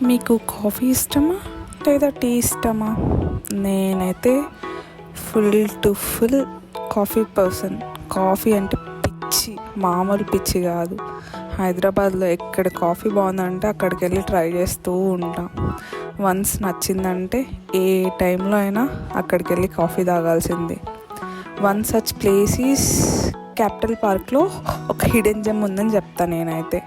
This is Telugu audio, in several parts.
మీకు కాఫీ ఇష్టమా లేదా టీ ఇష్టమా? నేనైతే full to full coffee person. Coffee అంటే పిచ్చి, మామూలు పిచ్చి కాదు. హైదరాబాద్లో ఎక్కడ కాఫీ బాగుందంటే అక్కడికి వెళ్ళి ట్రై చేస్తూ ఉంటాం. వన్స్ నచ్చిందంటే ఏ టైంలో అయినా అక్కడికి వెళ్ళి కాఫీ తాగాల్సిందే. One such place is capital పార్క్లో ఒక హిడెన్ జెమ్ ఉందని చెప్తాను నేనైతే.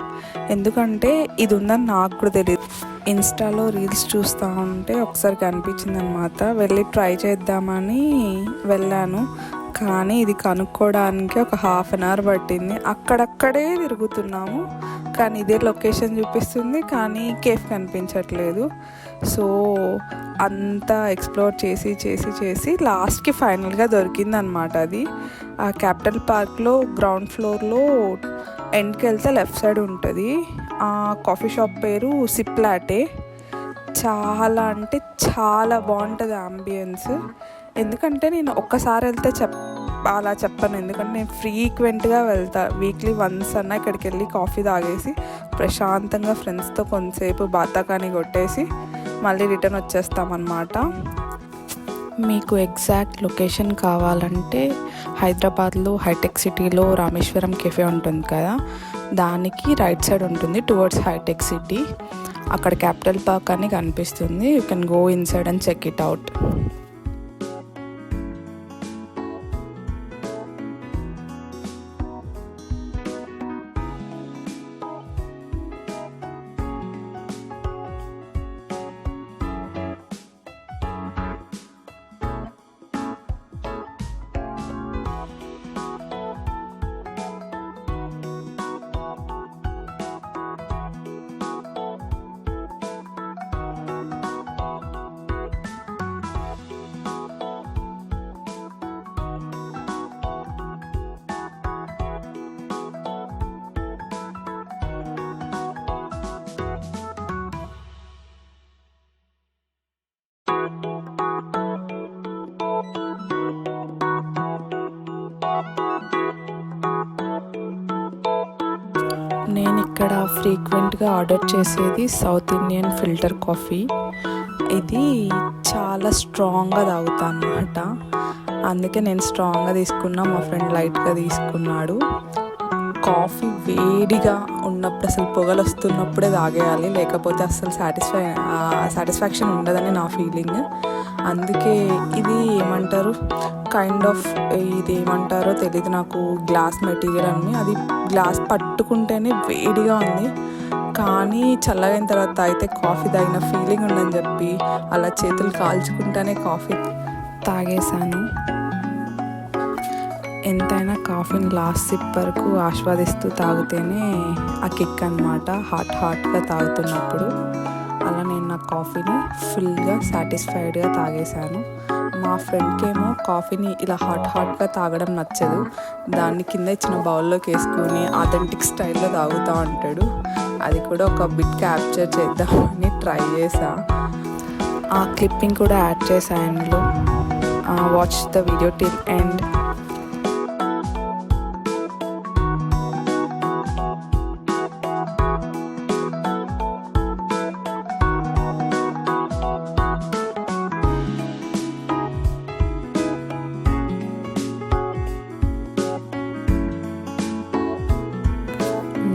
ఎందుకంటే ఇది ఉందని నాకు కూడా తెలియదు. ఇన్స్టాలో రీల్స్ చూస్తూ ఉంటే ఒకసారి కనిపించింది అనమాట. వెళ్ళి ట్రై చేద్దామని వెళ్ళాను. కానీ ఇది కనుక్కోవడానికి ఒక 1/2 అవర్ పట్టింది. అక్కడక్కడే తిరుగుతున్నాము, కానీ ఇదే లొకేషన్ చూపిస్తుంది, కానీ కేఫ్ కనిపించట్లేదు. సో అంతా ఎక్స్ప్లోర్ చేసి లాస్ట్కి ఫైనల్గా దొరికిందనమాట. అది ఆ క్యాపిటల్ పార్క్లో గ్రౌండ్ ఫ్లోర్లో ఎండ్కి వెళ్తే లెఫ్ట్ సైడ్ ఉంటుంది. ఆ కాఫీ షాప్ పేరు సిప్ లాటే. చాలా అంటే చాలా బాగుంటుంది అంబియన్స్. ఎందుకంటే నేను ఒక్కసారి వెళ్తే అలా చెప్పను, ఎందుకంటే నేను ఫ్రీక్వెంట్గా వెళ్తా. వీక్లీ వన్స్ అన్న ఇక్కడికి వెళ్ళి కాఫీ తాగేసి ప్రశాంతంగా ఫ్రెండ్స్తో కొంతసేపు బాతాకాని కొట్టేసి మళ్ళీ రిటర్న్ వచ్చేస్తామన్నమాట. మీకు ఎగ్జాక్ట్ లొకేషన్ కావాలంటే హైదరాబాద్లో హైటెక్ సిటీలో రామేశ్వరం కెఫే ఉంటుంది కదా, దానికి రైట్ సైడ్ ఉంటుంది టువర్డ్స్ హైటెక్ సిటీ. అక్కడ క్యాపిటల్ పార్క్ అని కనిపిస్తుంది. You can go inside and check it out. నేను ఇక్కడ ఫ్రీక్వెంట్గా ఆర్డర్ చేసేది సౌత్ ఇండియన్ ఫిల్టర్ కాఫీ. ఇది చాలా స్ట్రాంగ్గా తాగుతాను అన్నమాట. అందుకే నేను స్ట్రాంగ్గా తీసుకున్నా, మా ఫ్రెండ్ లైట్గా తీసుకున్నాడు. కాఫీ వేడిగా ఉన్నప్పుడు, అసలు పొగలు వస్తున్నప్పుడే తాగేయాలి, లేకపోతే అసలు సాటిస్ఫాక్షన్ ఉండదని నా ఫీలింగ్. అందుకే ఇది ఏమంటారు, కైండ్ ఆఫ్ ఇది ఏమంటారో తెలియదు నాకు, గ్లాస్ మెటీరియల్ అని. అది గ్లాస్ పట్టుకుంటేనే వేడిగా ఉంది, కానీ చల్లగైన తర్వాత తాగితే కాఫీ తాగిన ఫీలింగ్ ఉందని చెప్పి అలా చేతులు కాల్చుకుంటేనే కాఫీ తాగేశాను. ఎంతైనా కాఫీని లాస్ట్ సిప్ వరకు ఆస్వాదిస్తూ తాగితేనే ఆ కిక్ అనమాట, హాట్గా తాగుతున్నప్పుడు. అలా నేను నా కాఫీని ఫుల్గా సాటిస్ఫైడ్గా తాగేశాను. మా ఫ్రెండ్కి ఏమో కాఫీని ఇలా హాట్గా తాగడం నచ్చదు. దాన్ని కింద ఇచ్చిన బౌల్లోకి వేసుకొని ఆథెంటిక్ స్టైల్లో తాగుతూ ఉంటాడు. అది కూడా ఒక బిట్ క్యాప్చర్ చేద్దామని ట్రై చేసా. ఆ క్లిప్పింగ్ కూడా యాడ్ చేసా అందులో. Watch the video till end.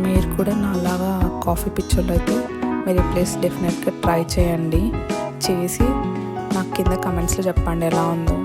మీరు కూడా నాలాగా కాఫీ పిచ్చోళ్ళు అయితే మీరు ఈ ప్లేస్ డెఫినెట్గా ట్రై చేయండి. చేసి నాకు కింద కమెంట్స్లో చెప్పండి ఎలా ఉందో.